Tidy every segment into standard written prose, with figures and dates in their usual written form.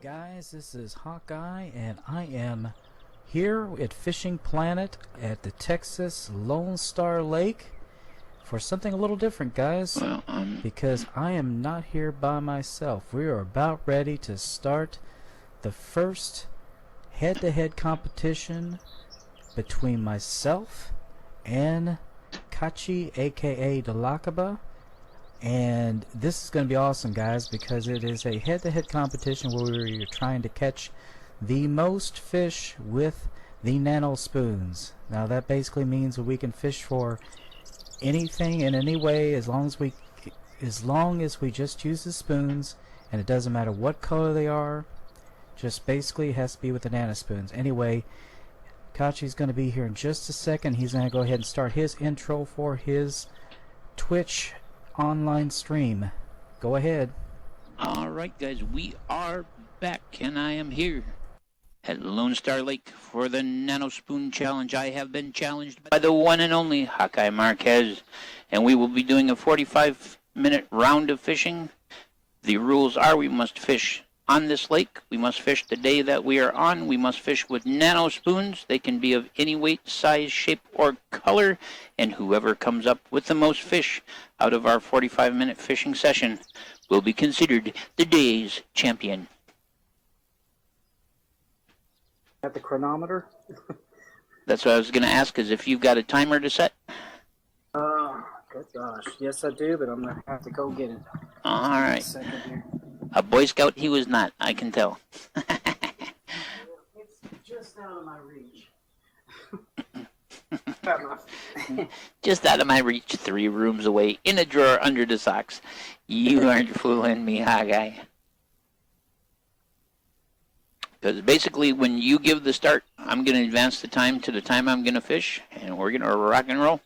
guys, this is Hawkeye and I am here at Fishing Planet at the Texas Lone Star Lake for something a little different, guys, because I am not here by myself. We are about ready to start the first head-to-head competition between myself and Kachi, aka Dulakaba. And this is going to be awesome, guys, because it is a head-to-head competition where you're trying to catch the most fish with the Nano Spoons. Now that basically means that we can fish for anything in any way as long as we just use the spoons, and it doesn't matter what color they are. Just basically it has to be with the Nano Spoons. Anyway, Kachi's going to be here in just a second. He's going to go ahead and start his intro for his Twitch online stream. Go ahead. Alright guys, we are back and I am here at Lone Star Lake for the Nano Spoon Challenge. I have been challenged by the one and only Hawkeye Marquez, and we will be doing a 45-minute round of fishing. The rules are we must fish on this lake. We must fish the day that we are on. We must fish with Nano Spoons. They can be of any weight, size, shape, or color, and whoever comes up with the most fish out of our 45-minute fishing session will be considered the day's champion. At the chronometer? That's what I was going to ask, is if you've got a timer to set. Good gosh. Yes, I do, but I'm going to have to go get it. All right. A second here. A Boy Scout he was not, I can tell. It's just out of my reach. Just out of my reach, 3 rooms away, in a drawer under the socks. You aren't fooling me, Hawkeye. Because basically, when you give the start, I'm going to advance the time to the time I'm going to fish, and we're going to rock and roll.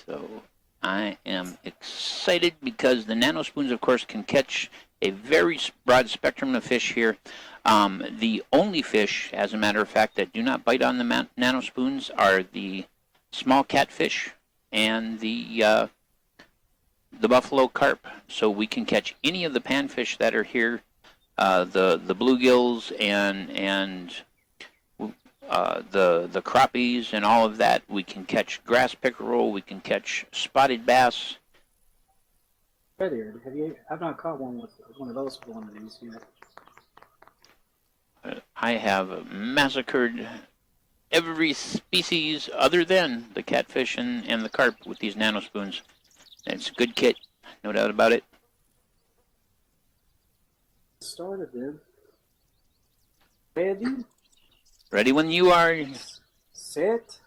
So I am excited because the Nano Spoons, of course, can catch a very broad spectrum of fish here. The only fish, as a matter of fact, that do not bite on the Nano Spoons are the small catfish and the buffalo carp. So we can catch any of the panfish that are here, the bluegills and the crappies and all of that. We can catch grass pickerel. We can catch spotted bass. Have you? I've not caught one with one of those for one of these yet. I have massacred every species other than the catfish and the carp with these Nano Spoons. It's a good kit, no doubt about it. Started then. Ready? Ready when you are. Set.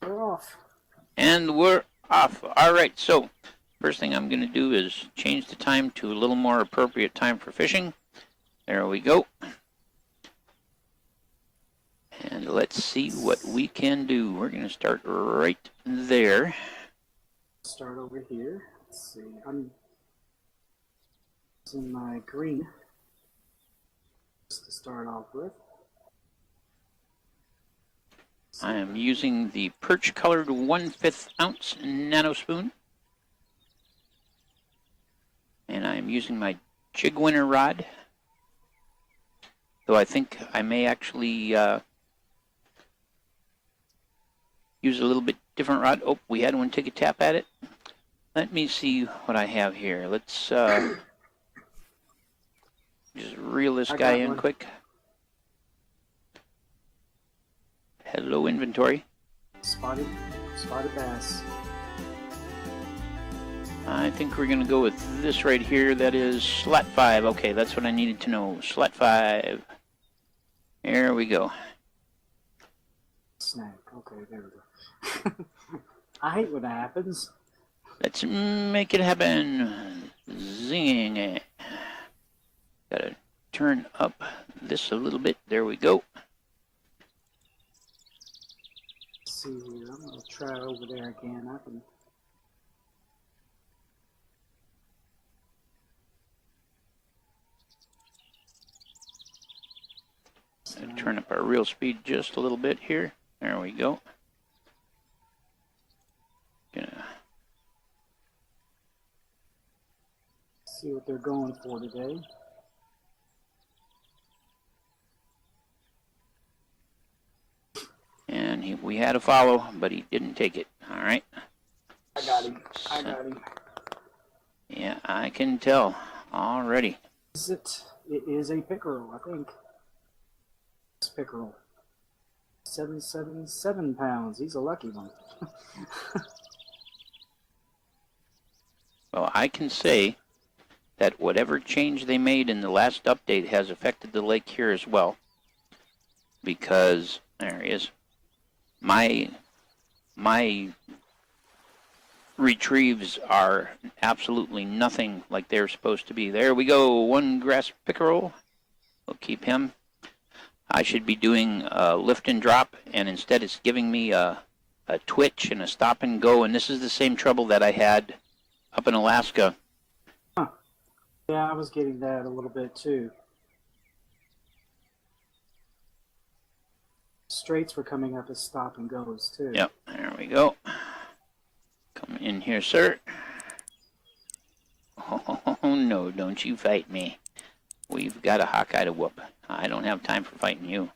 We're off. And we're off. Alright, so first thing I'm going to do is change the time to a little more appropriate time for fishing. There we go. And let's see what we can do. We're going to start right there. Start over here. Let's see. I'm using my green just to start off with. I am using the perch colored 1/5 ounce Nano Spoon. And I am using my jig winner rod. Though I think I may actually use a little bit different rod. Oh, we had one take a tap at it. Let me see what I have here. Let's just reel this guy in quick. Hello, inventory. Spotted bass. I think we're going to go with this right here. That is slot 5. Okay, that's what I needed to know. Slot 5. There we go. Snag. Okay, there we go. I hate when that happens. Let's make it happen. Zing it. Gotta turn up this a little bit. There we go. Let's see here. I'm gonna try over there again. I can. time. Turn up our reel speed just a little bit here. There we go. Gonna see what they're going for today. And we had a follow, but he didn't take it. All right. I got him. I got him. Yeah, I can tell already. Is it? It is a pickerel, I think. This pickerel. 777 pounds. He's a lucky one. Well, I can say that whatever change they made in the last update has affected the lake here as well. Because, there he is. My retrieves are absolutely nothing like they're supposed to be. There we go, one grass pickerel. We'll keep him. I should be doing a lift and drop, and instead it's giving me a twitch and a stop and go, and this is the same trouble that I had up in Alaska. Huh. Yeah, I was getting that a little bit too. Straights were coming up as stop and goes too. Yep, there we go. Come in here, sir. Oh, no, don't you fight me. We've got a Hawkeye to whoop. I don't have time for fighting you.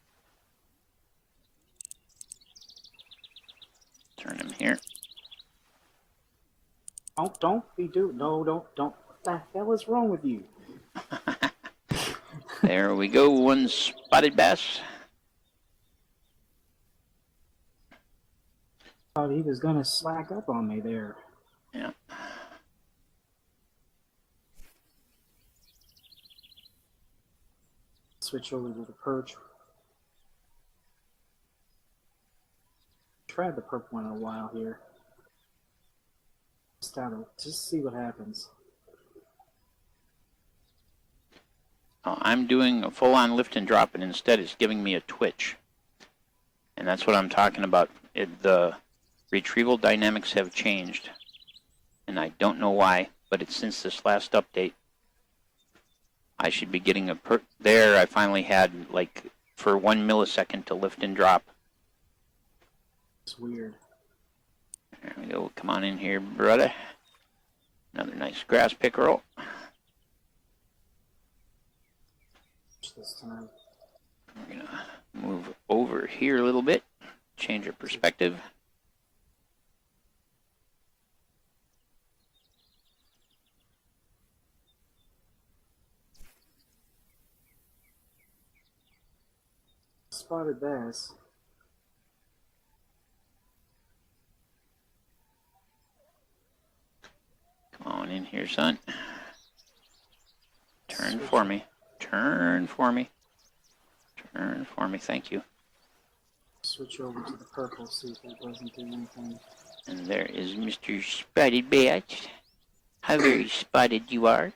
Turn him here. Don't be doing. No, don't. What the hell is wrong with you? There we go, one spotted bass. Thought he was gonna slack up on me there. Yeah. Switch over to the perch. Tried the perp one in a while here. Just see what happens. Oh, I'm doing a full-on lift and drop, and instead it's giving me a twitch. And that's what I'm talking about. The retrieval dynamics have changed. And I don't know why, but it's since this last update. I should be getting a there. I finally had, like, for 1 millisecond to lift and drop. It's weird. There we go. Come on in here, brother. Another nice grass pickerel. This time. We're going to move over here a little bit. Change our perspective. Spotted bass. Come on in here, son. Turn for me. Turn for me. Turn for me. Thank you. Switch over to the purple, see if it doesn't do anything. And there is Mr. Spotted Bass. How very spotted you are.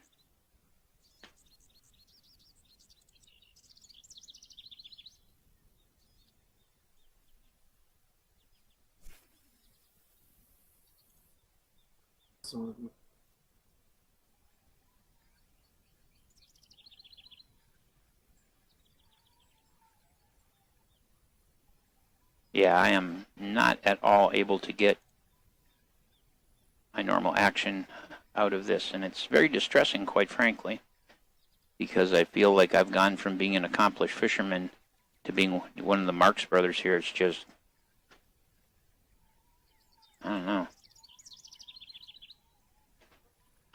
So, Yeah, I am not at all able to get my normal action out of this, and it's very distressing, quite frankly, because I feel like I've gone from being an accomplished fisherman to being one of the Marx brothers here. It's just, I don't know.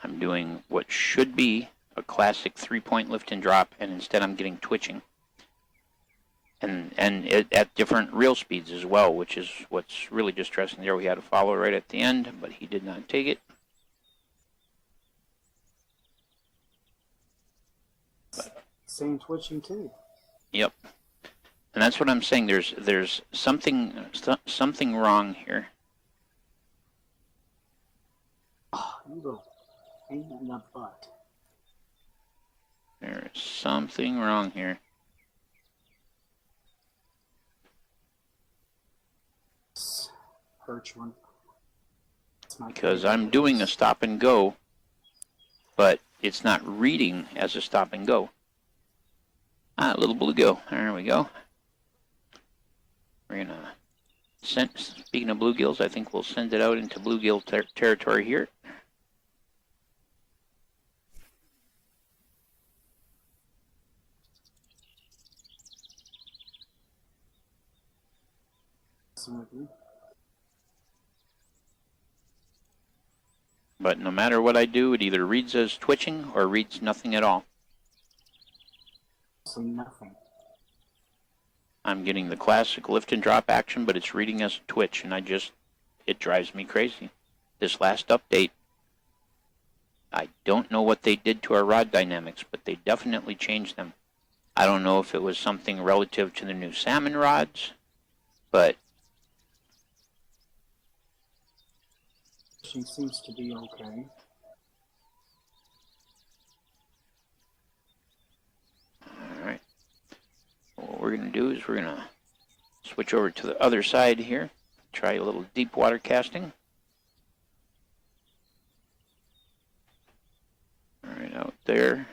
I'm doing what should be a classic 3-point lift and drop, and instead I'm getting twitching. And at different reel speeds as well, which is what's really distressing. There we had a follow right at the end, but he did not take it. same twitching too. Yep. And that's what I'm saying. There's something wrong here. Oh, you go pain in the butt. There is something wrong here. Perch one. Because I'm doing a stop and go, but it's not reading as a stop and go. Ah, a little bluegill. There we go. We're gonna send, speaking of bluegills, I think we'll send it out into bluegill territory here. But no matter what I do, it either reads as twitching or reads nothing at all. So nothing. I'm getting the classic lift and drop action, but it's reading as a twitch, and it drives me crazy. This last update, I don't know what they did to our rod dynamics, but they definitely changed them. I don't know if it was something relative to the new salmon rods, but She seems to be okay. Alright. What we're going to do is we're going to switch over to the other side here. Try a little deep water casting. Alright, out there.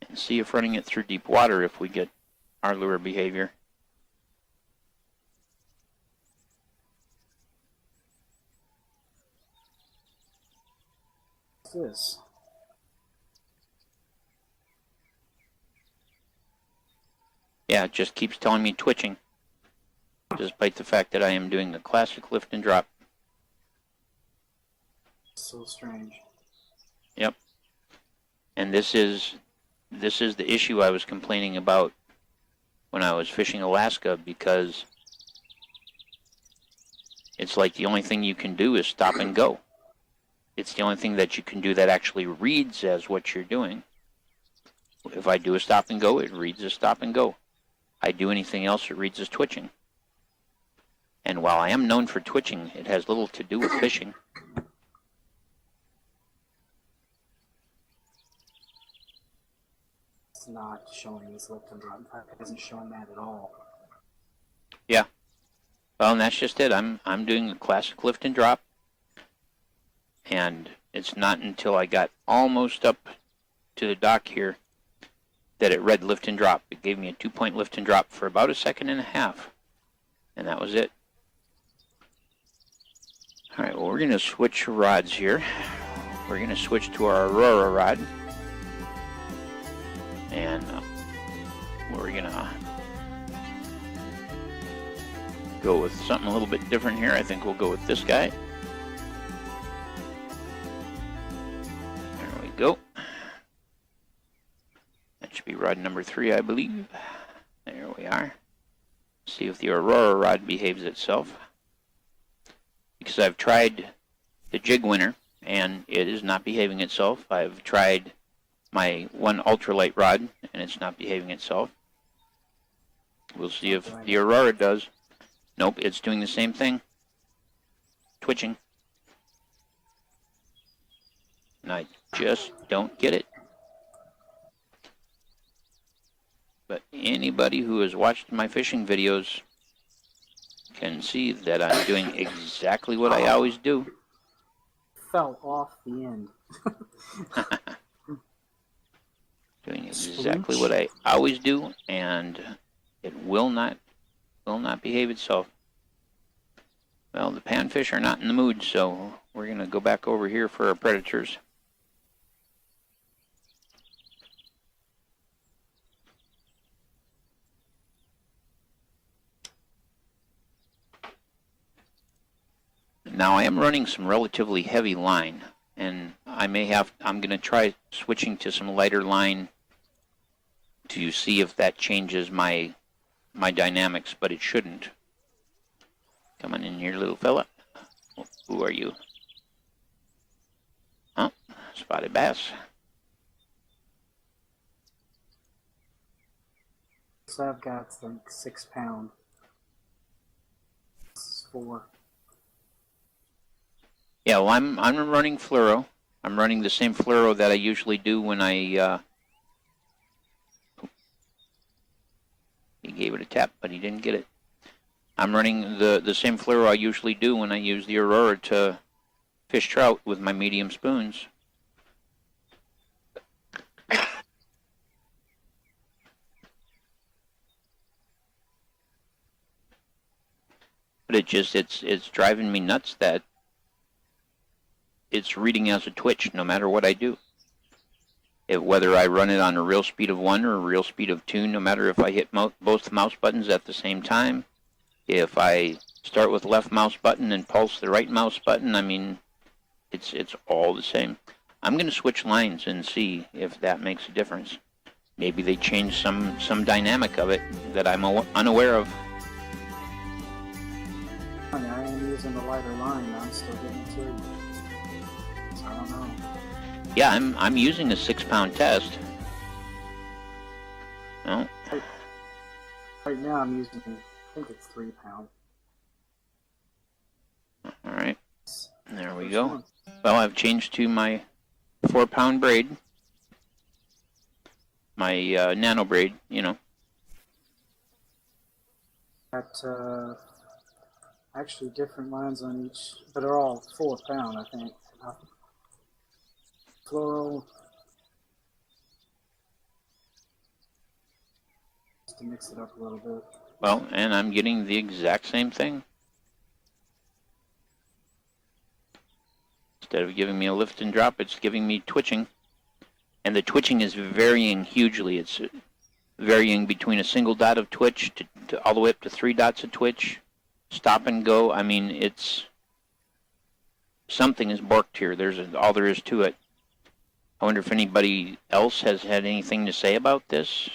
And see if running it through deep water if we get our lure behavior. This. Yeah, it just keeps telling me twitching, despite the fact that I am doing the classic lift and drop. So strange. Yep. And this is the issue I was complaining about when I was fishing Alaska, because it's like the only thing you can do is stop and go. It's the only thing that you can do that actually reads as what you're doing. If I do a stop and go, it reads as stop and go. I do anything else, it reads as twitching. And while I am known for twitching, it has little to do with fishing. It's not showing this lift and drop. In fact, it isn't showing that at all. Yeah. Well, and that's just it. I'm doing the classic lift and drop. And it's not until I got almost up to the dock here that it read lift and drop. It gave me a 2-point lift and drop for about 1.5 seconds. And that was it. Alright, well, we're going to switch rods here. We're going to switch to our Aurora rod. And we're going to go with something a little bit different here. I think we'll go with this guy. Go. That should be rod number 3, I believe. There we are. See if the Aurora rod behaves itself. Because I've tried the jig winner and it is not behaving itself. I've tried my one ultralight rod and it's not behaving itself. We'll see if the Aurora does. Nope, it's doing the same thing. Twitching. And I just don't get it. But anybody who has watched my fishing videos can see that I'm doing exactly what I always do. Fell off the end. Doing exactly what I always do, and it will not behave itself. Well, the panfish are not in the mood, so we're going to go back over here for our predators. Now I am running some relatively heavy line, and I'm going to try switching to some lighter line to see if that changes my dynamics, but it shouldn't. Come on in here, little fella. Who are you? Huh? Spotted bass. So I've got like 6 pound. This is 4. Yeah, well, I'm running fluoro. I'm running the same fluoro that I usually do when I he gave it a tap, but he didn't get it. I'm running the same fluoro I usually do when I use the Aurora to fish trout with my medium spoons. But it's driving me nuts that it's reading as a twitch no matter what I do. Whether I run it on a real speed of 1 or a real speed of 2, no matter if I hit both mouse buttons at the same time, if I start with left mouse button and pulse the right mouse button, I mean, it's all the same. I'm going to switch lines and see if that makes a difference. Maybe they change some dynamic of it that I'm unaware of. I am using the lighter line. I'm still getting 2. So I don't know. Yeah, I'm using a 6-pound test. No. Right now I'm using, I think it's 3 pound. All right. There we go. Well, I've changed to my 4-pound braid. My nano braid, you know. Got actually different lines on each, but they're all 4 pound, I think. Floral. Just to mix it up a little bit. Well, and I'm getting the exact same thing. Instead of giving me a lift and drop, it's giving me twitching. And the twitching is varying hugely. It's varying between a single dot of twitch to all the way up to 3 dots of twitch. Stop and go. I mean, it's... something is borked here. There's all there is to it. I wonder if anybody else has had anything to say about this,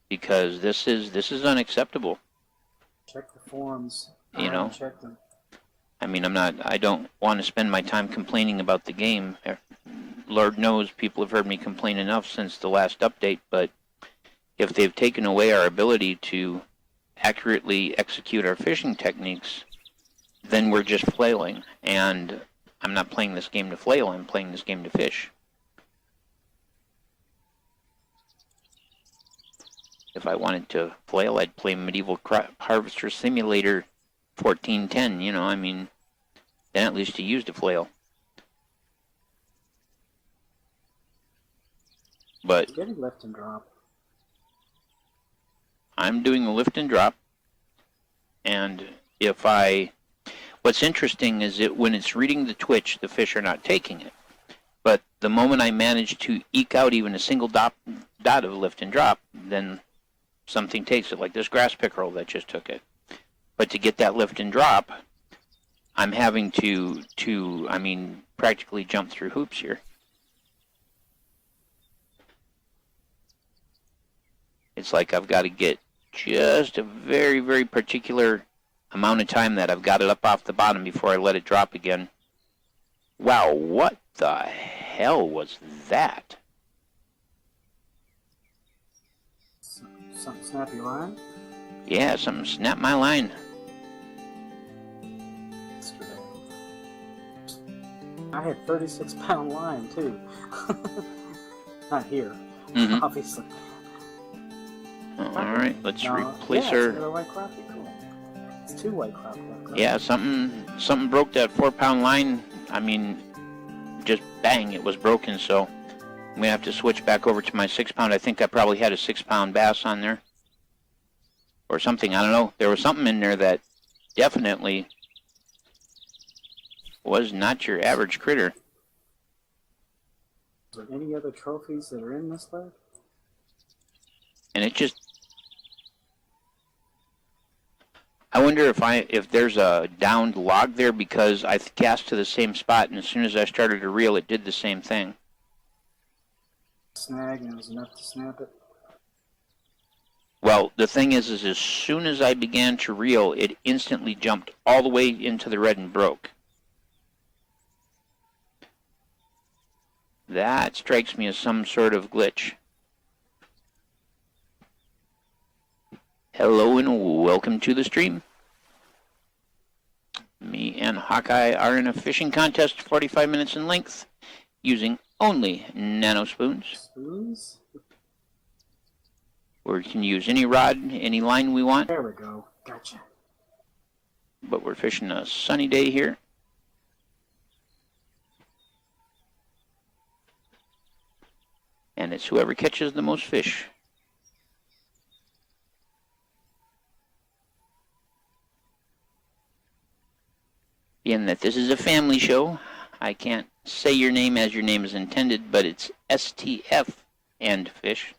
because this is unacceptable. Check the forums. You know, check them. I mean, I don't want to spend my time complaining about the game. Lord knows people have heard me complain enough since the last update, but if they've taken away our ability to accurately execute our fishing techniques, then we're just flailing. And I'm not playing this game to flail, I'm playing this game to fish. If I wanted to flail, I'd play Medieval Harvester Simulator 1410, you know, I mean, then at least you used a flail. But Getting lift and drop. I'm doing a lift and drop, and what's interesting is that when it's reading the twitch, the fish are not taking it. But the moment I manage to eke out even a single dot of lift and drop, then something takes it, like this grass pickerel that just took it. But to get that lift and drop, I'm having to I mean, practically jump through hoops here. It's like I've got to get just a very, very particular amount of time that I've got it up off the bottom before I let it drop again. Wow, what the hell was that? Something snappy line? Yeah, something snapped my line. I had 36-pound line too. Not here, obviously. All right, let's replace It's her. another white crappie. Cool. It's 2 white crappie. Yeah, something broke that 4-pound line. I mean, just bang, it was broken. So I'm gonna have to switch back over to my 6-pound. I think I probably had a 6-pound bass on there, or something. I don't know. There was something in there that definitely was not your average critter. Is there any other trophies that are in this lake? And it just, I wonder if there's a downed log there, because I cast to the same spot, and as soon as I started to reel, it did the same thing. Snag, and it was enough to snap it. Well, the thing is as soon as I began to reel, it instantly jumped all the way into the red and broke. That strikes me as some sort of glitch. Hello and welcome to the stream. Me and Hawkeye are in a fishing contest 45 minutes in length using only Nano Spoons. Spoons? We can use any rod, any line we want. There we go. Gotcha. But we're fishing a sunny day here. And it's whoever catches the most fish. Being that this is a family show, I can't say your name as your name is intended, but it's STF and fish.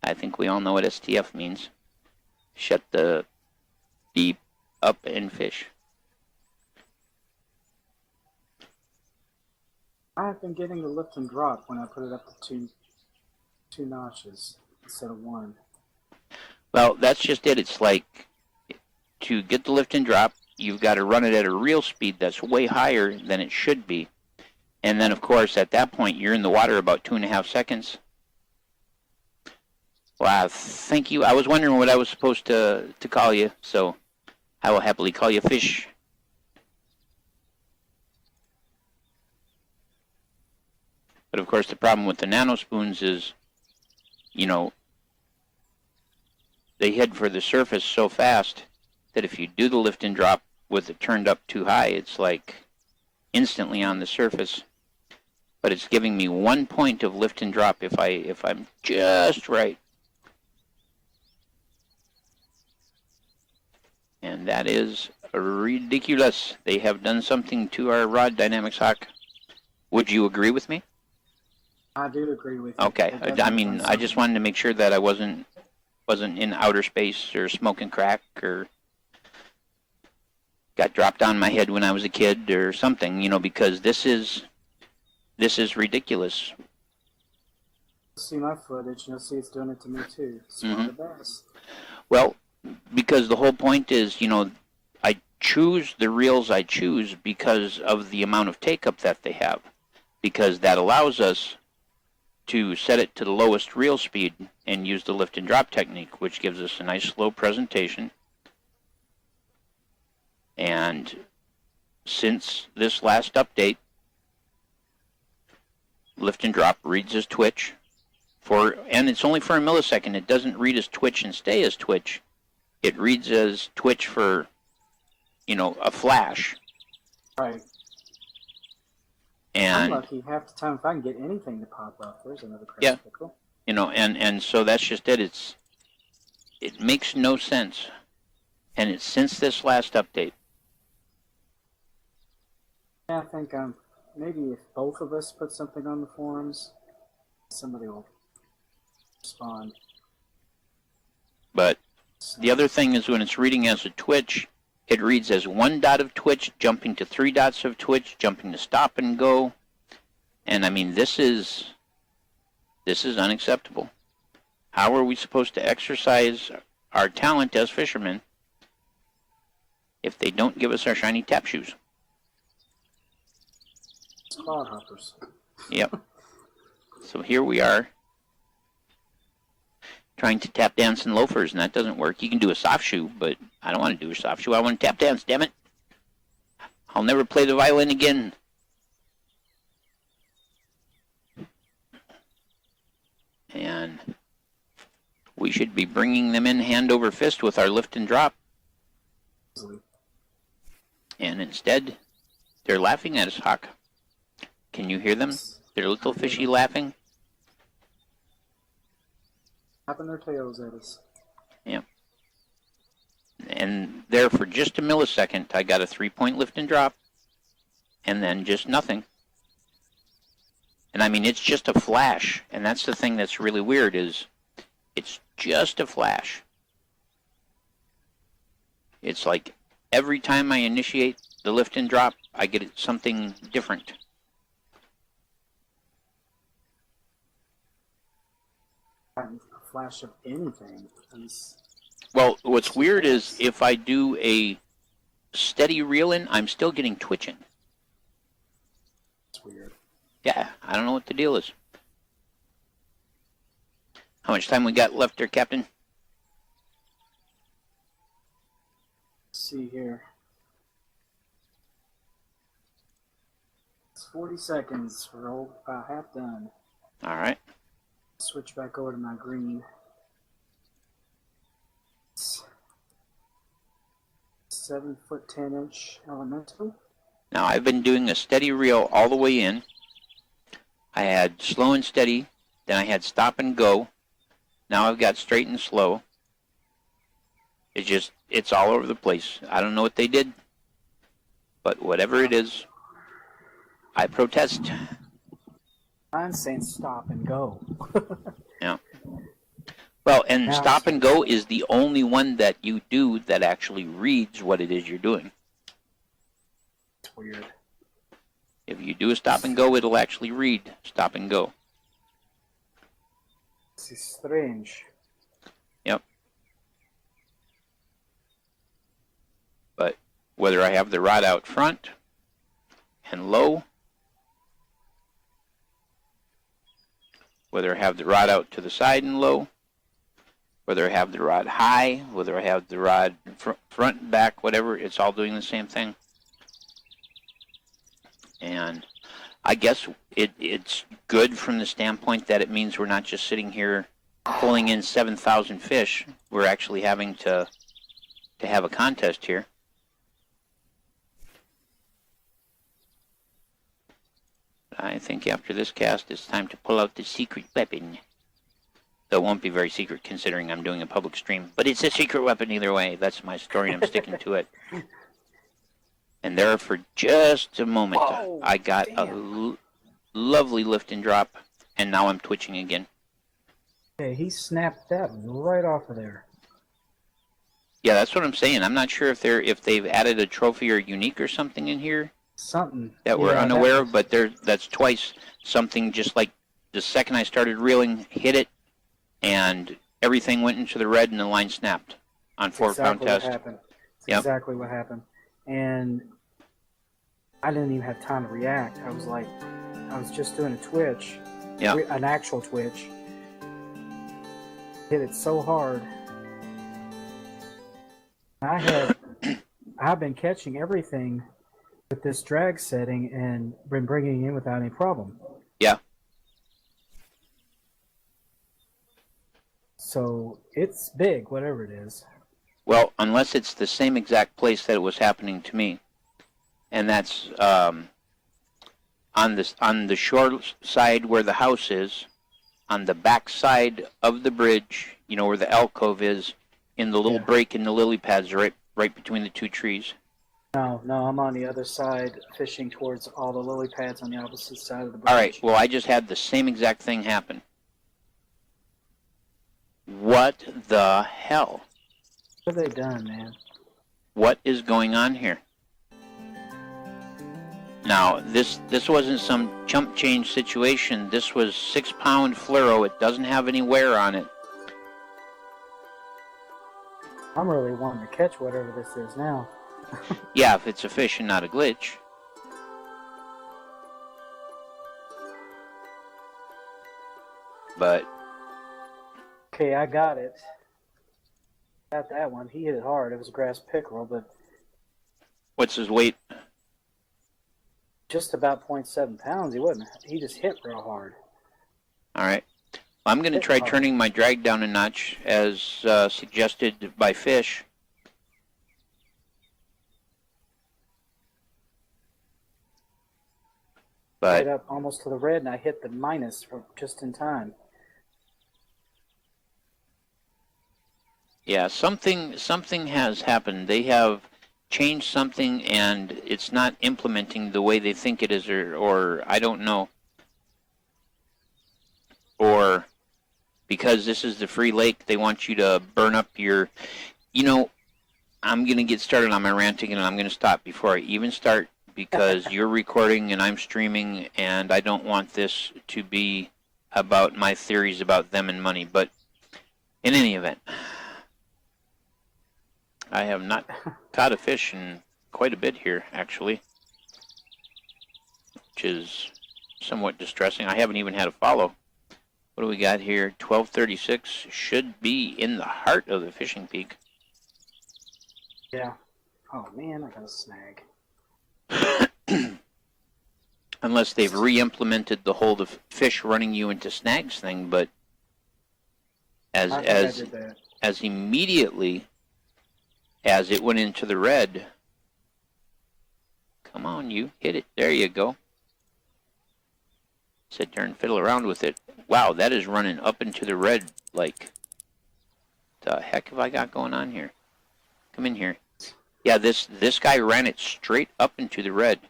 I think we all know what STF means. Shut the beep up and fish. I have been getting the lift and drop when I put it up to two notches instead of one. Well, that's just it. It's like to get the lift and drop, you've got to run it at a reel speed that's way higher than it should be. And then, of course, at that point, you're in the water about 2.5 seconds. Wow, thank you. I was wondering what I was supposed to call you, so I will happily call you Fish. But, of course, the problem with the Nano Spoons is, you know, they head for the surface so fast that if you do the lift and drop with it turned up too high, it's like instantly on the surface. But it's giving me 1 point of lift and drop if I'm just right. And that is ridiculous. They have done something to our rod dynamics, Hawk. Would you agree with me? I do agree with you. Okay. I mean, I just wanted to make sure that I wasn't in outer space or smoking crack or got dropped on my head when I was a kid or something, you know, because this is ridiculous. See my footage, you'll see it's doing it to me too. Smart the best. Well, because the whole point is, you know, I choose the reels I choose because of the amount of take-up that they have, because that allows us to set it to the lowest reel speed and use the lift and drop technique, which gives us a nice slow presentation. And since this last update, lift and drop reads as twitch and it's only for a millisecond. It doesn't read as twitch and stay as twitch. It reads as twitch for, you know, a flash. Right. And I'm lucky half the time if I can get anything to pop up. There's another crazy yeah, pickle. You know, and so that's just it. It makes no sense, and it's since this last update. Yeah, I think maybe if both of us put something on the forums, somebody will respond. But the other thing is when it's reading as a twitch, it reads as 1 dot of twitch, jumping to 3 dots of twitch, jumping to stop and go. And I mean, this is unacceptable. How are we supposed to exercise our talent as fishermen if they don't give us our shiny tap shoes? Clod hoppers. Yep. So here we are, trying to tap dance in loafers, and that doesn't work. You can do a soft shoe, but I don't want to do a soft shoe. I want to tap dance, damn it. I'll never play the violin again. And we should be bringing them in hand over fist with our lift and drop. And instead, they're laughing at us, Hawk. Can you hear them? They're little fishy laughing. Tapping their tails at us. Yeah. And there for just a millisecond, I got a 3-point lift and drop, and then just nothing. And I mean, it's just a flash, and that's the thing that's really weird is it's just a flash. It's like every time I initiate the lift and drop, I get something different. A flash of anything. Well, what's weird is if I do a steady reel in, I'm still getting twitching. It's weird. Yeah, I don't know what the deal is. How much time we got left there, Captain? Let's see here. It's 40 seconds. We're about half done. All right. Switch back over to my green. 7-foot 10-inch elemental. Now I've been doing a steady reel all the way in. I had slow and steady, then I had stop and go. Now I've got straight and slow. It's all over the place. I don't know what they did. But whatever it is, I protest. I'm saying stop and go. Yeah. Well, and Now, stop and go is the only one that you do that actually reads what it is you're doing. it's weird. If you do a stop and go, it'll actually read stop and go. This is strange. Yep. But whether I have the rod out front and low, whether I have the rod out to the side and low, whether I have the rod high, whether I have the rod front and back, whatever, it's all doing the same thing. And I guess it's good from the standpoint that it means we're not just sitting here pulling in 7,000 fish. We're actually having to have a contest here. I think after this cast, it's time to pull out the secret weapon. Though it won't be very secret considering I'm doing a public stream. But it's a secret weapon either way. That's my story and I'm sticking to it. And there for just a moment, Whoa, I got a lovely lift and drop. And now I'm twitching again. Okay, he snapped that right off of there. Yeah, that's what I'm saying. I'm not sure if they've added a trophy or unique or something in here. Something. That we're Yeah, unaware of, but that's twice something just like the second I started reeling, hit it, and everything went into the red and the line snapped on 4-pound test. That's exactly what happened. And I didn't even have time to react. I was just doing a twitch, an actual twitch. Hit it so hard. I've been catching everything with this drag setting and been bringing it in without any problem. Yeah. So it's big, whatever it is. Well, unless it's the same exact place that it was happening to me, and that's on the shore side where the house is, on the back side of the bridge, you know where the alcove is, in the little break in the lily pads, right between the two trees. No, I'm on the other side, fishing towards all the lily pads on the opposite side of the bridge. All right, well, I just had the same exact thing happen. What the hell? What have they done, man? What is going on here? Now, this wasn't some chump change situation. This was 6-pound fluoro. It doesn't have any wear on it. I'm really wanting to catch whatever this is now. Yeah, if it's a fish and not a glitch. But okay, I got it. Got that one. He hit it hard. It was a grass pickerel, but what's his weight? Just about 0.7 pounds. He just hit real hard. All right. I'm going to try turning my drag down a notch as suggested by Fish. But right up almost to the red, and I hit the minus just in time. Yeah, something has happened. They have changed something, and it's not implementing the way they think it is, or I don't know. Or because this is the free lake, they want you to burn up your... You know, I'm going to get started on my ranting, and I'm going to stop before I even start, because you're recording and I'm streaming, and I don't want this to be about my theories about them and money. But in any event, I have not caught a fish in quite a bit here, actually, which is somewhat distressing. I haven't even had a follow. What do we got here? 1236 should be in the heart of the fishing peak. Yeah. Oh man, I got a snag. Unless they've re-implemented the whole of fish running you into snags thing, but as immediately as it went into the red, come on, you hit it. There you go. Sit there and fiddle around with it. Wow, that is running up into the red. Like, the heck have I got going on here? Come in here. Yeah, this guy ran it straight up into the red.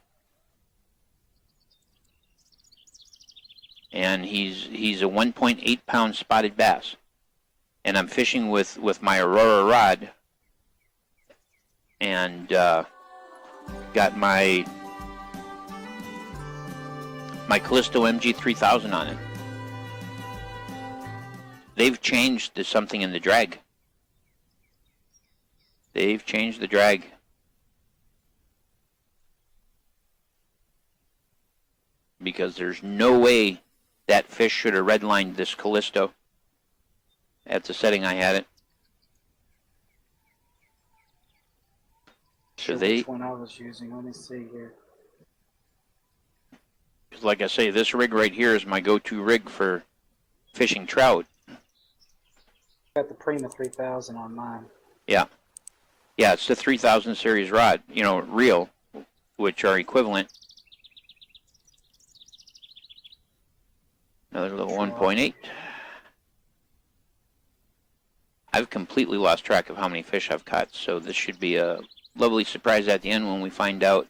And he's a 1.8 pound spotted bass. And I'm fishing with my Aurora rod. And got my Callisto MG3000 on it. They've changed to something in the drag. They've changed the drag. Because there's no way that fish should have redlined this Callisto at the setting I had it. So which one I was using. Let me see here. Like I say, this rig right here is my go-to rig for fishing trout. Got the Prima 3000 on mine. Yeah. Yeah, it's the 3000 series rod, you know, reel, which are equivalent. Another little 1.8. I've completely lost track of how many fish I've caught, so this should be a lovely surprise at the end when we find out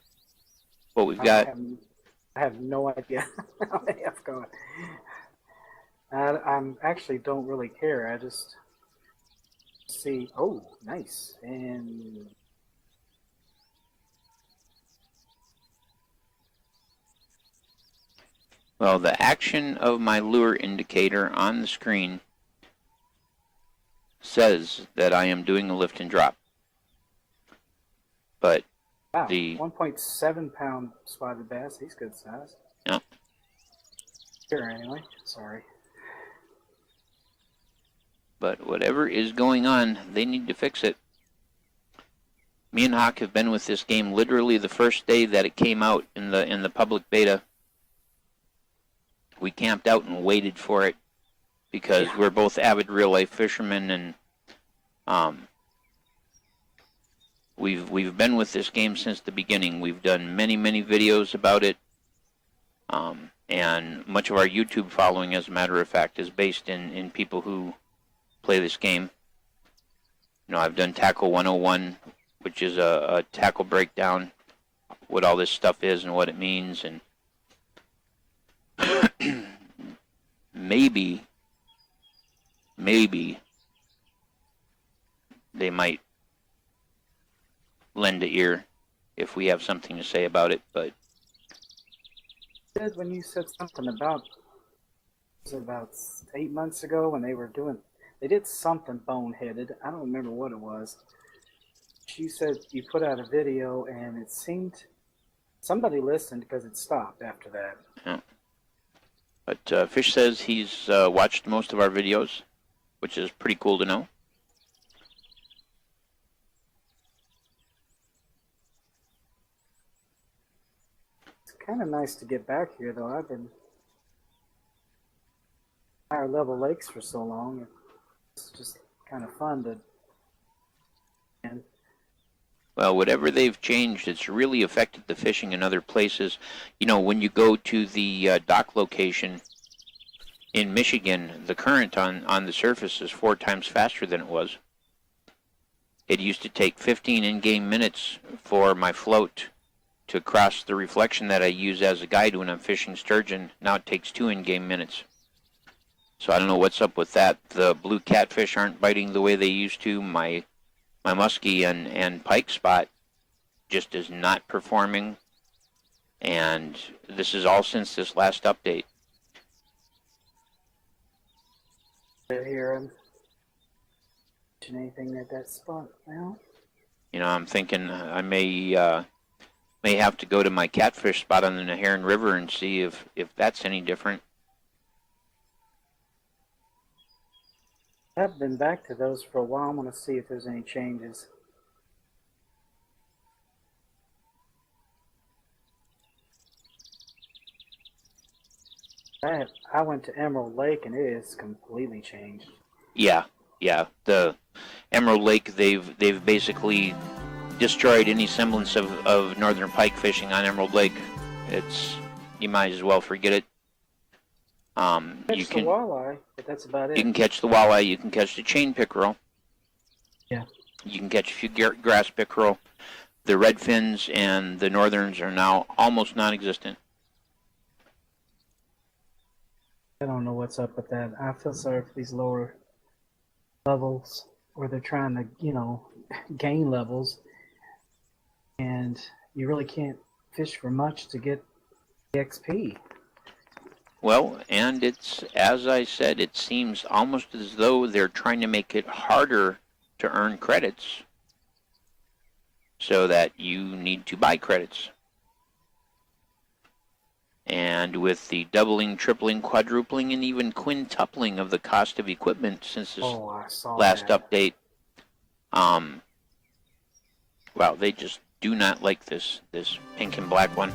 what we've got. I have no idea how many I've got. I actually don't really care. I just see, oh, nice. And well, the action of my lure indicator on the screen says that I am doing a lift and drop. But wow, the 1.7 pound spotted bass, he's good size. Yeah. Sure, anyway, sorry. But whatever is going on, they need to fix it. Me and Hawk have been with this game literally the first day that it came out in the public beta. We camped out and waited for it because we're both avid real life fishermen, and we've been with this game since the beginning. We've done many videos about it, and much of our YouTube following, as a matter of fact, is based in people who play this game. You know, I've done Tackle 101, which is a tackle breakdown, what all this stuff is and what it means, and maybe they might lend an ear if we have something to say about it. But when you said something about 8 months ago when they did something boneheaded. I don't remember what it was. She said you put out a video and it seemed somebody listened because it stopped after that. Yeah. But Fish says he's watched most of our videos, which is pretty cool to know. It's kind of nice to get back here, though. I've been higher level lakes for so long. It's just kind of fun to. Well, whatever they've changed, it's really affected the fishing in other places. You know, when you go to the dock location in Michigan, the current on the surface is 4 times faster than it was. It used to take 15 in-game minutes for my float to cross the reflection that I use as a guide when I'm fishing sturgeon. Now it takes 2 in-game minutes. So I don't know what's up with that. The blue catfish aren't biting the way they used to. My muskie and pike spot just is not performing, and this is all since this last update. Here, anything at that spot now? You know, I'm thinking I may have to go to my catfish spot on the Neharan River and see if that's any different. I've been back to those for a while. I'm going to see if there's any changes. I went to Emerald Lake and it is completely changed. Yeah. The Emerald Lake, they've basically destroyed any semblance of northern pike fishing on Emerald Lake. You might as well forget it. You can the walleye, but that's about it. You can catch the walleye. You can catch the chain pickerel. Yeah. You can catch a few grass pickerel. The redfins and the northerns are now almost non-existent. I don't know what's up with that. I feel sorry for these lower levels where they're trying to, you know, gain levels, and you really can't fish for much to get the XP. Well, and it's, as I said, it seems almost as though they're trying to make it harder to earn credits so that you need to buy credits. And with the doubling, tripling, quadrupling, and even quintupling of the cost of equipment since this last update, well, they just do not like this pink and black one.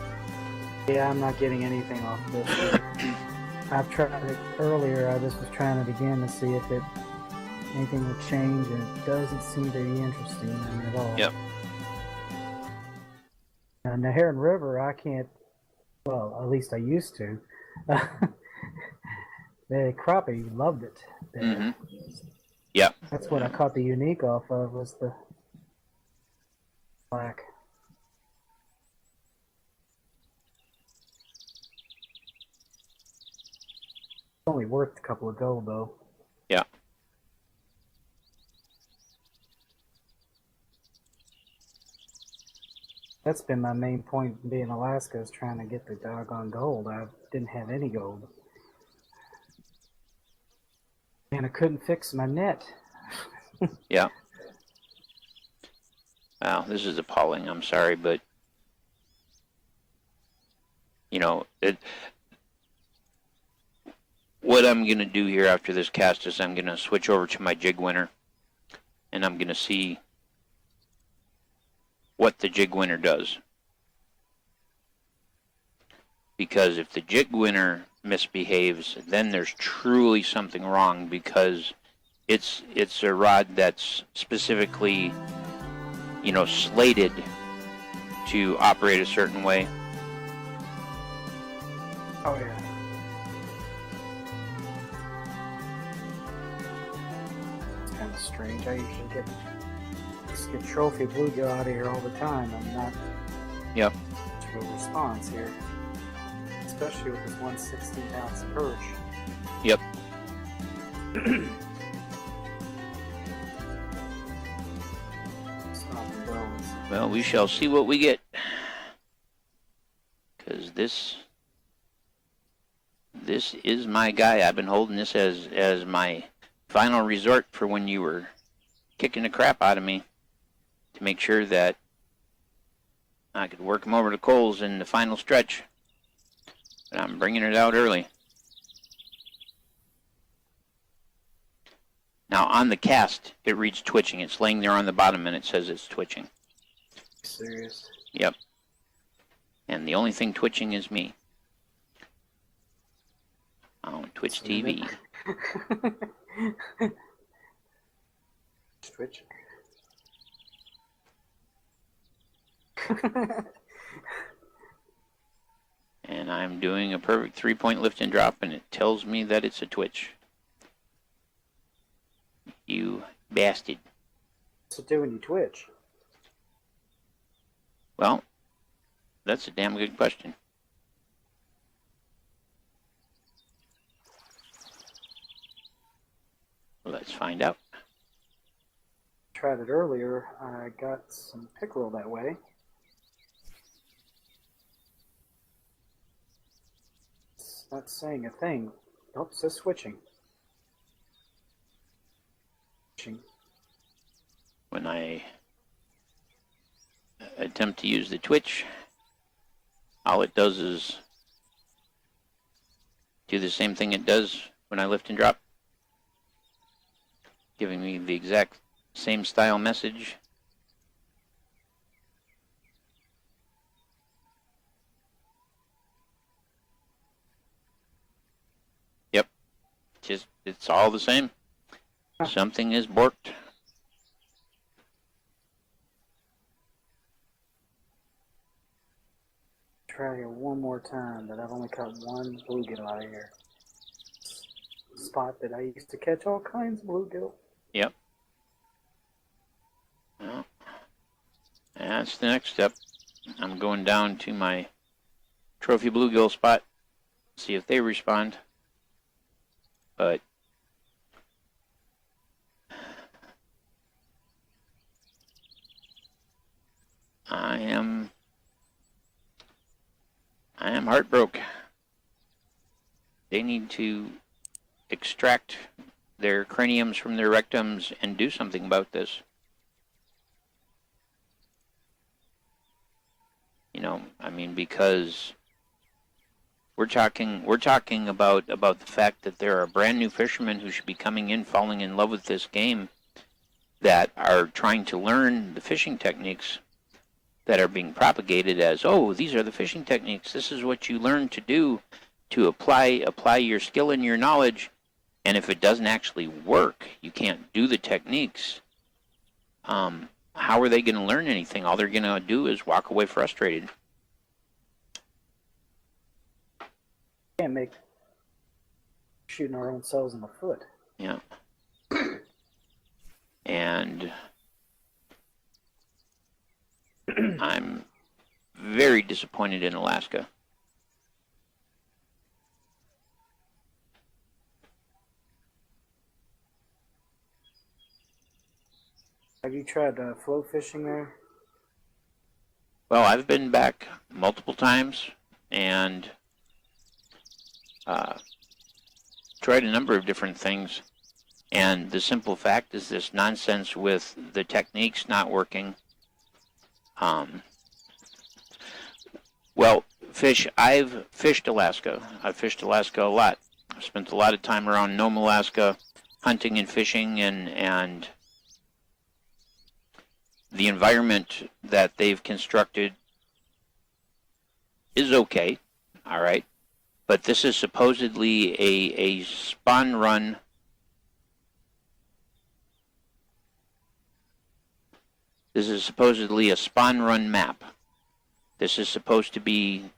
Yeah, I'm not getting anything off of this. I've tried it earlier. I just was trying it again to see if anything would change, and it doesn't seem to be interesting at all. Yep. And the Heron River, I can't. Well, at least I used to. The crappie loved it there. Mm-hmm. Yeah. That's what I caught the unique off of, was the black. It's only worth a couple of gold, though. Yeah. That's been my main point in being in Alaska, is trying to get the doggone gold. I didn't have any gold. And I couldn't fix my net. Yeah. Wow, this is appalling. I'm sorry, but you know, what I'm going to do here after this cast is I'm going to switch over to my jig winner, and I'm going to see what the jig winner does. Because if the jig winner misbehaves, then there's truly something wrong, because it's a rod that's specifically, you know, slated to operate a certain way. Oh, yeah. It's kind of strange. I usually get trophy bluegill out of here all the time. I'm not Yep. much of a response here. Especially with this 1/16-ounce perch. Yep. Well, we shall see what we get. Because this is my guy. I've been holding this as my final resort for when you were kicking the crap out of me, to make sure that I could work him over the coals in the final stretch. But I'm bringing it out early. Now on the cast, it reads twitching. It's laying there on the bottom and it says it's twitching. Serious? Yep. And the only thing twitching is me. On Twitch TV. Twitch. And I'm doing a perfect 3-point lift and drop, and it tells me that it's a twitch. You bastard. What's it do when you twitch? Well, that's a damn good question. Let's find out. Tried it earlier. I got some pickerel that way. It's not saying a thing. Nope, it says switching. When I attempt to use the twitch, all it does is do the same thing it does when I lift and drop, giving me the exact same style message. Yep, it's all the same. Something is borked. Try here one more time, but I've only caught one bluegill out of here. Spot that I used to catch all kinds of bluegill. Yep. Well, that's the next step. I'm going down to my trophy bluegill spot, see if they respond. But I am heartbroken. They need to extract their craniums from their rectums and do something about this. You know, I mean, because we're talking about the fact that there are brand new fishermen who should be coming in, falling in love with this game, that are trying to learn the fishing techniques that are being propagated as, oh, these are the fishing techniques. This is what you learn to do to apply your skill and your knowledge. And if it doesn't actually work, you can't do the techniques. How are they going to learn anything? All they're going to do is walk away frustrated. Can't make shooting our own selves in the foot. Yeah. And I'm very disappointed in Alaska. Have you tried float fishing there? Well, I've been back multiple times and tried a number of different things. And the simple fact is this nonsense with the techniques not working. Well, I've fished Alaska. I've fished Alaska a lot. I've spent a lot of time around Nome, Alaska, hunting and fishing, and the environment that they've constructed is okay, all right? But this is supposedly a spawn run. This is supposedly a spawn run map. This is supposed to be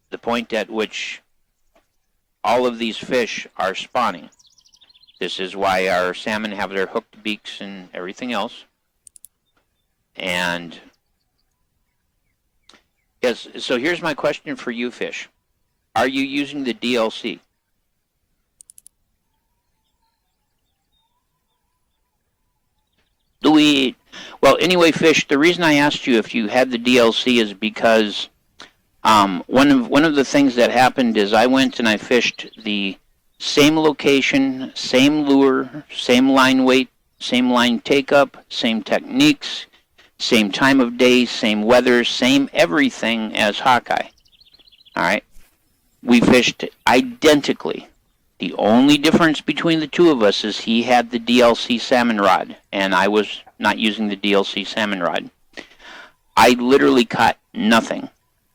the point at which all of these fish are spawning. This is why our salmon have their hooked beaks and everything else. And yes, so here's my question for you, fish. Are you using the DLC? Do we? Well, anyway, fish, the reason I asked you if you had the DLC is because one of the things that happened is I went and I fished the same location, same lure, same line weight, same line take-up, same techniques, same time of day, same weather, same everything as Hawkeye. All right? We fished identically. The only difference between the two of us is he had the DLC salmon rod, and I was not using the DLC salmon rod. I literally caught nothing.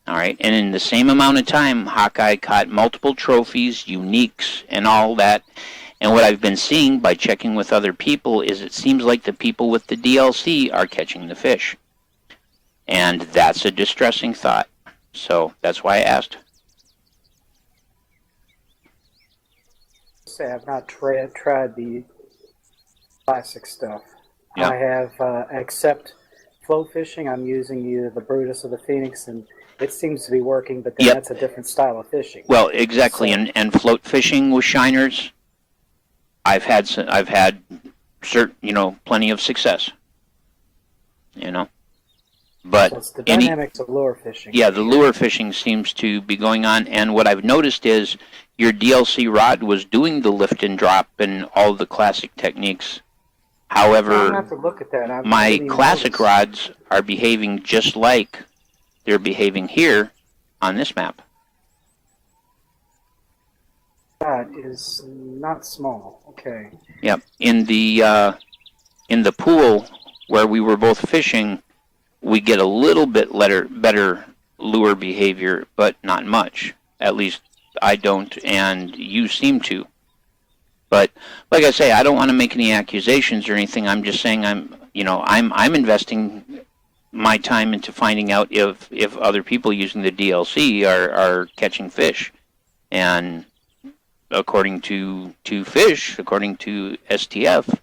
All right? And in the same amount of time, Hawkeye caught multiple trophies, uniques, and all that. And what I've been seeing by checking with other people is it seems like the people with the DLC are catching the fish. And that's a distressing thought. So that's why I asked. Say I've not tried the classic stuff. Yeah. I have, except float fishing, I'm using either the Brutus or the Phoenix, and it seems to be working, but then Yep. that's a different style of fishing. Well, exactly. So, And float fishing with shiners, I've had plenty of success. But so it's the dynamics of lure fishing. yeah, the lure fishing seems to be going on, and what I've noticed is your DLC rod was doing the lift and drop and all the classic techniques. I'm gonna However, have to look at that. my classic rods are behaving just like they're behaving here on this map. That is not small. Okay. Yep. In the pool where we were both fishing, we get a little bit better lure behavior, but not much. At least I don't, and you seem to. But like I say, I don't want to make any accusations or anything. I'm just saying I'm investing my time into finding out if other people using the DLC are catching fish, and according to STF,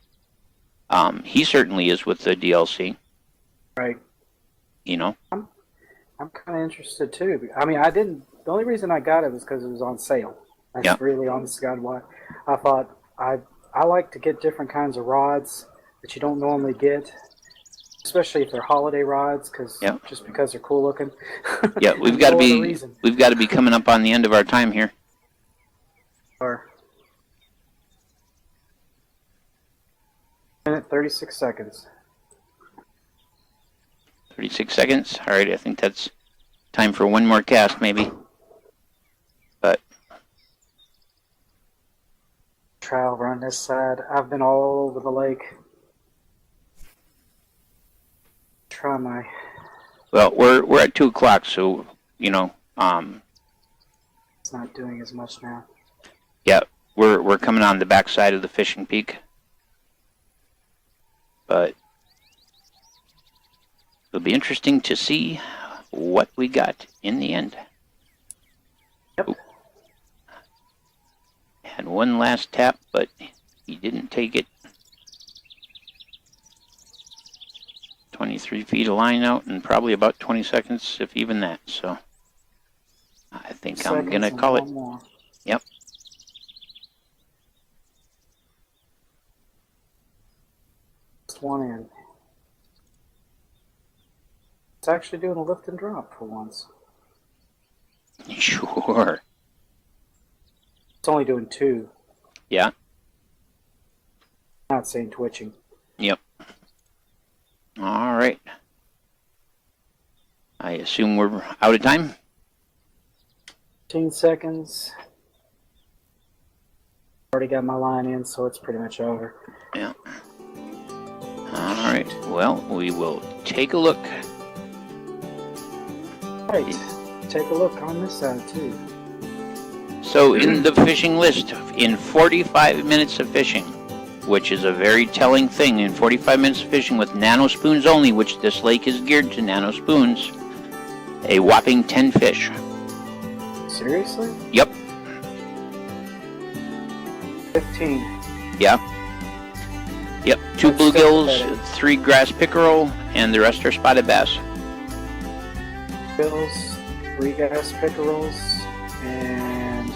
He certainly is with the DLC. Right. You know. I'm kind of interested too. I mean, I didn't. The only reason I got it was because it was on sale. That's Yep. really honest to God why. I thought I like to get different kinds of rods that you don't normally get, especially if they're holiday rods, just because they're cool looking. Yeah, we've got to be coming up on the end of our time here. Or minute 36 seconds. 36 seconds. All right, I think that's time for one more cast, maybe. But Try over on this side. I've been all over the lake. Try my. well, we're at 2 o'clock, so you know. It's not doing as much now. Yeah, we're coming on the back side of the fishing peak, but it'll be interesting to see what we got in the end. Yep. Ooh. Had one last tap, but he didn't take it. 23 feet of line out and probably about 20 seconds, if even that. So I think I'm going to call it. More. Yep. Just one in. It's actually doing a lift and drop for once. Sure. It's only doing 2. Yeah. Not saying twitching. Yep. All right. I assume we're out of time. 15 seconds. Already got my line in, so it's pretty much over. Yeah. All right. Well, we will take a look. Right. Take a look on this side, too. So in the fishing list, in 45 minutes of fishing, which is a very telling thing, in 45 minutes of fishing with Nano Spoons only, which this lake is geared to Nano Spoons, a whopping 10 fish. Seriously? Yep. 15. Yeah. Yep. 2 bluegills, 3 grass pickerel, and the rest are spotted bass. Bills, 3 grass pickerels, and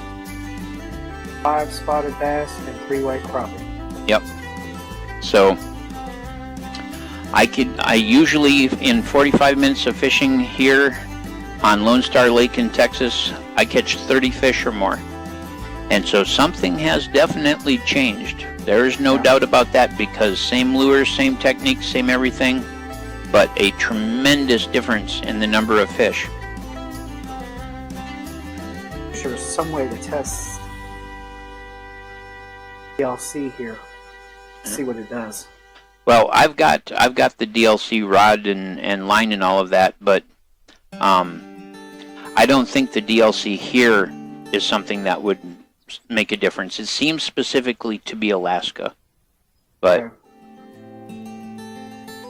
5 spotted bass, and 3 white crappie. Yep. So I usually, in 45 minutes of fishing here on Lone Star Lake in Texas, I catch 30 fish or more. And so something has definitely changed. There is no doubt about that, because same lures, same techniques, same everything, but a tremendous difference in the number of fish. I'm sure there's some way to test DLC here. See what it does. Well, I've got the DLC rod and line and all of that, but I don't think the DLC here is something that would make a difference. It seems specifically to be Alaska, but Okay.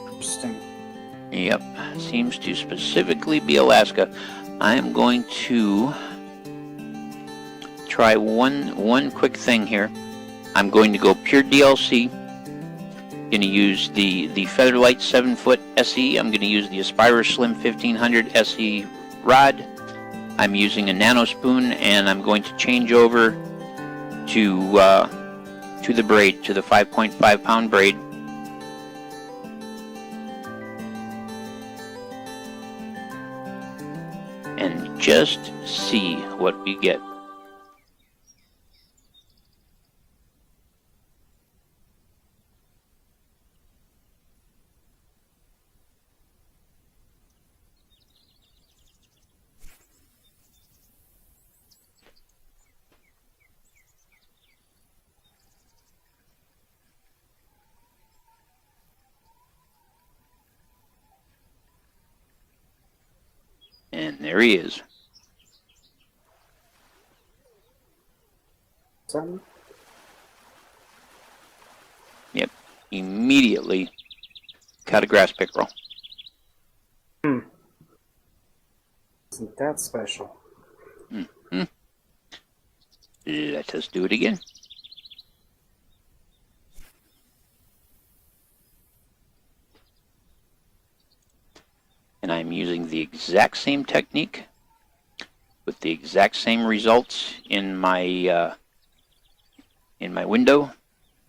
Interesting. Yep, seems to specifically be Alaska. I am going to try one quick thing here. I'm going to go pure DLC. Going to use the Featherlight 7-foot SE. I'm going to use the Aspire Slim 1500 SE rod. I'm using a Nano Spoon, and I'm going to change over to the braid, to the 5.5 pound braid. And just see what we get. And there he is. Something? Yep, immediately caught a grass pickerel. Isn't that special? Mm-hmm. Let us do it again. I'm using the exact same technique with the exact same results in my window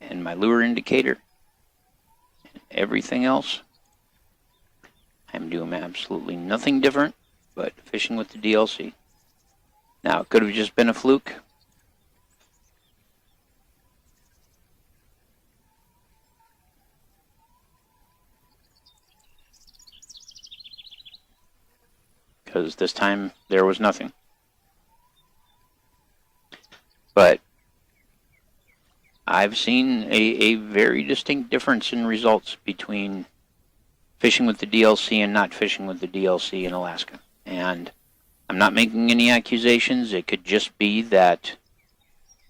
and my lure indicator. Everything else, I'm doing absolutely nothing different but fishing with the DLC. Now, it could have just been a fluke. Because this time there was nothing. But I've seen a very distinct difference in results between fishing with the DLC and not fishing with the DLC in Alaska. And I'm not making any accusations. It could just be that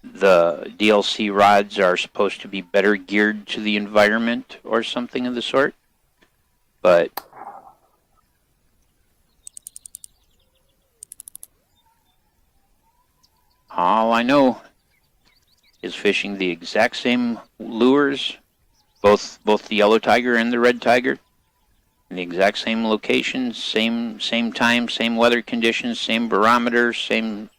the DLC rods are supposed to be better geared to the environment or something of the sort. But all I know is fishing the exact same lures, both the yellow tiger and the red tiger, in the exact same locations, same time, same weather conditions, same barometers, same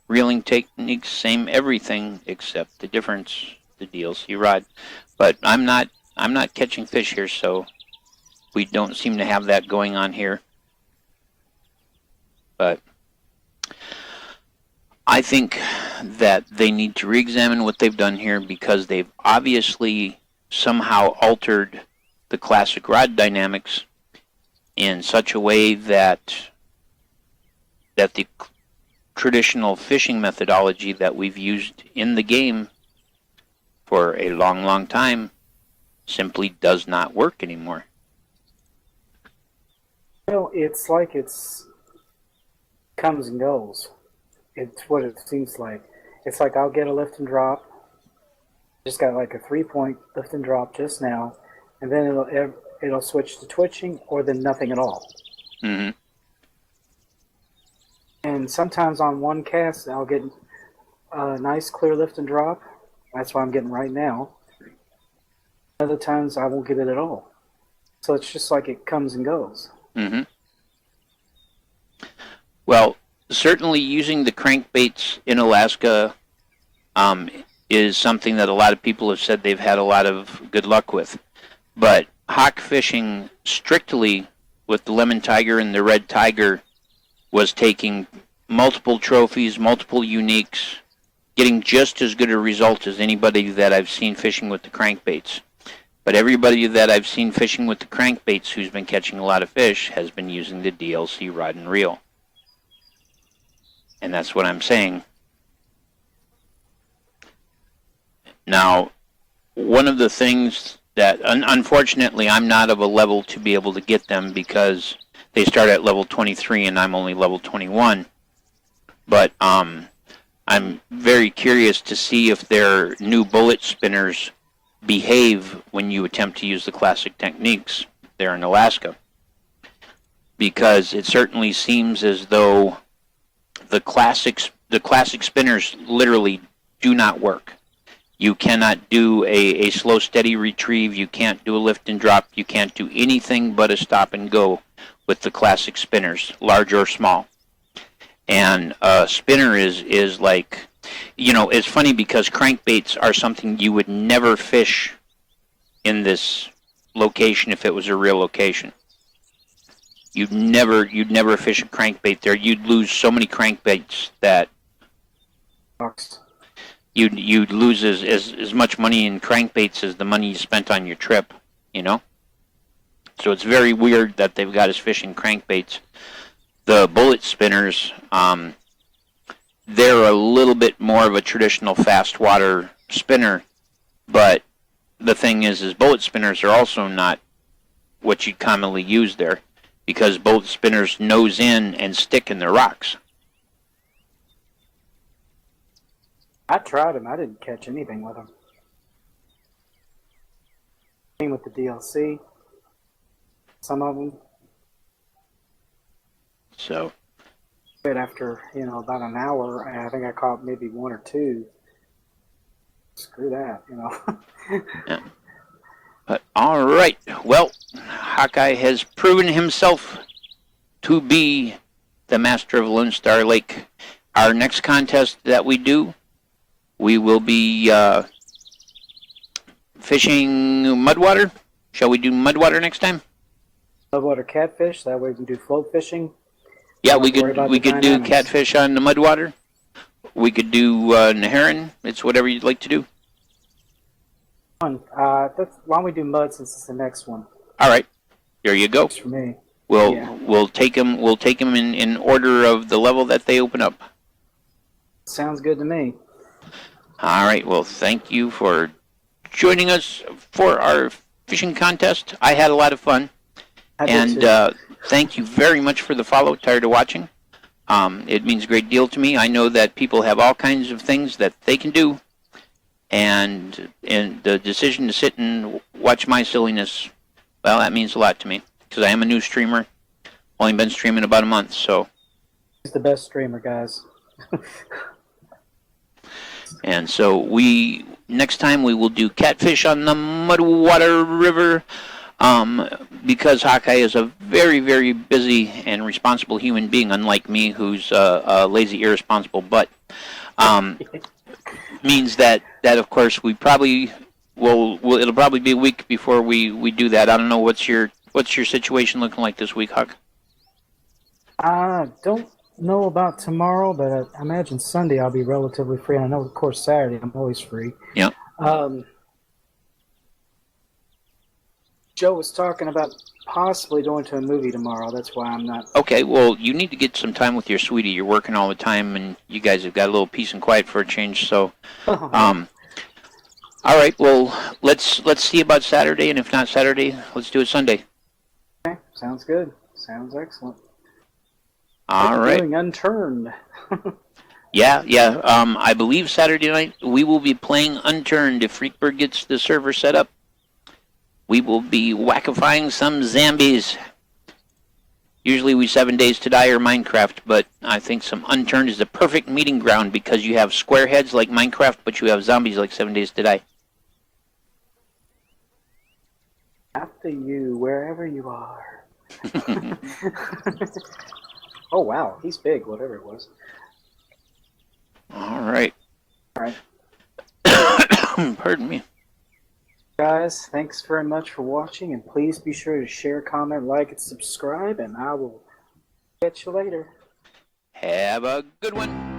reeling techniques, same everything except the difference, the DLC rod. But I'm not catching fish here, so we don't seem to have that going on here. But I think that they need to re-examine what they've done here, because they've obviously somehow altered the classic rod dynamics in such a way that the traditional fishing methodology that we've used in the game for a long time simply does not work anymore. Well, it's like it's comes and goes. It's what it seems like. It's like I'll get a lift and drop. Just got like a 3-point lift and drop just now, and then it'll switch to twitching, or then nothing at all. Mm-hmm. And sometimes on one cast, I'll get a nice clear lift and drop. That's what I'm getting right now. Other times, I won't get it at all. So it's just like it comes and goes. Mm-hmm. Well, certainly using the crankbaits in Alaska is something that a lot of people have said they've had a lot of good luck with. But hawk fishing strictly with the lemon tiger and the red tiger was taking multiple trophies, multiple uniques, getting just as good a result as anybody that I've seen fishing with the crankbaits. But everybody that I've seen fishing with the crankbaits who's been catching a lot of fish has been using the DLC rod and reel. And that's what I'm saying. Now, one of the things that, unfortunately, I'm not of a level to be able to get them, because they start at level 23 and I'm only level 21. But I'm very curious to see if their new bullet spinners behave when you attempt to use the classic techniques there in Alaska. Because it certainly seems as though the classic spinners literally do not work. You cannot do a slow, steady retrieve. You can't do a lift and drop. You can't do anything but a stop and go with the classic spinners, large or small. And a spinner is like, you know, it's funny because crankbaits are something you would never fish in this location if it was a real location. You'd never fish a crankbait there. You'd lose so many crankbaits that you'd lose as much money in crankbaits as the money you spent on your trip, you know? So it's very weird that they've got us fishing crankbaits. The bullet spinners, they're a little bit more of a traditional fast water spinner, but the thing is bullet spinners are also not what you'd commonly use there, because bullet spinners nose in and stick in the rocks. I tried them. I didn't catch anything with them. Same with the DLC. Some of them. So. But after, about an hour, I think I caught maybe one or two. Screw that, Yeah. But all right. Well, Hawkeye has proven himself to be the master of Lone Star Lake. Our next contest that we do, we will be fishing mudwater. Shall we do mudwater next time? Mudwater catfish. That way we can do float fishing. Yeah, we could do catfish on the mudwater. We could do Neherin. It's whatever you'd like to do. Why don't we do mud since it's the next one? All right, there you go. Works for me. We'll take them. We'll take them in order of the level that they open up. Sounds good to me. All right. Well, thank you for joining us for our fishing contest. I had a lot of fun, and thank you very much for the follow. Tired of watching. It means a great deal to me. I know that people have all kinds of things that they can do, and the decision to sit and watch my silliness, well, that means a lot to me because I am a new streamer. Only been streaming about a month, so. He's the best streamer, guys. And so next time we will do catfish on the Mudwater River, because Hawkeye is a very, very busy and responsible human being, unlike me, who's a lazy, irresponsible butt. Means that of course we probably it'll probably be a week before we do that. I don't know what's your situation looking like this week, Huck. I don't know about tomorrow, but I imagine Sunday I'll be relatively free. And I know, of course, Saturday I'm always free. Yeah. Joe was talking about possibly going to a movie tomorrow. That's why I'm not. Okay, well, you need to get some time with your sweetie. You're working all the time, and you guys have got a little peace and quiet for a change. So, all right. Well, let's see about Saturday, and if not Saturday, let's do it Sunday. Okay, sounds good. Sounds excellent. All right. Doing Unturned. Yeah. I believe Saturday night we will be playing Unturned. If Phreekbird gets the server set up, we will be whackifying some zombies. Usually we 7 Days to Die or Minecraft, but I think some Unturned is the perfect meeting ground because you have square heads like Minecraft, but you have zombies like 7 Days to Die. After you, wherever you are. Oh, wow. He's big, whatever it was. All right. All right. Pardon me. Guys, thanks very much for watching, and please be sure to share, comment, like, and subscribe, and I will catch you later. Have a good one.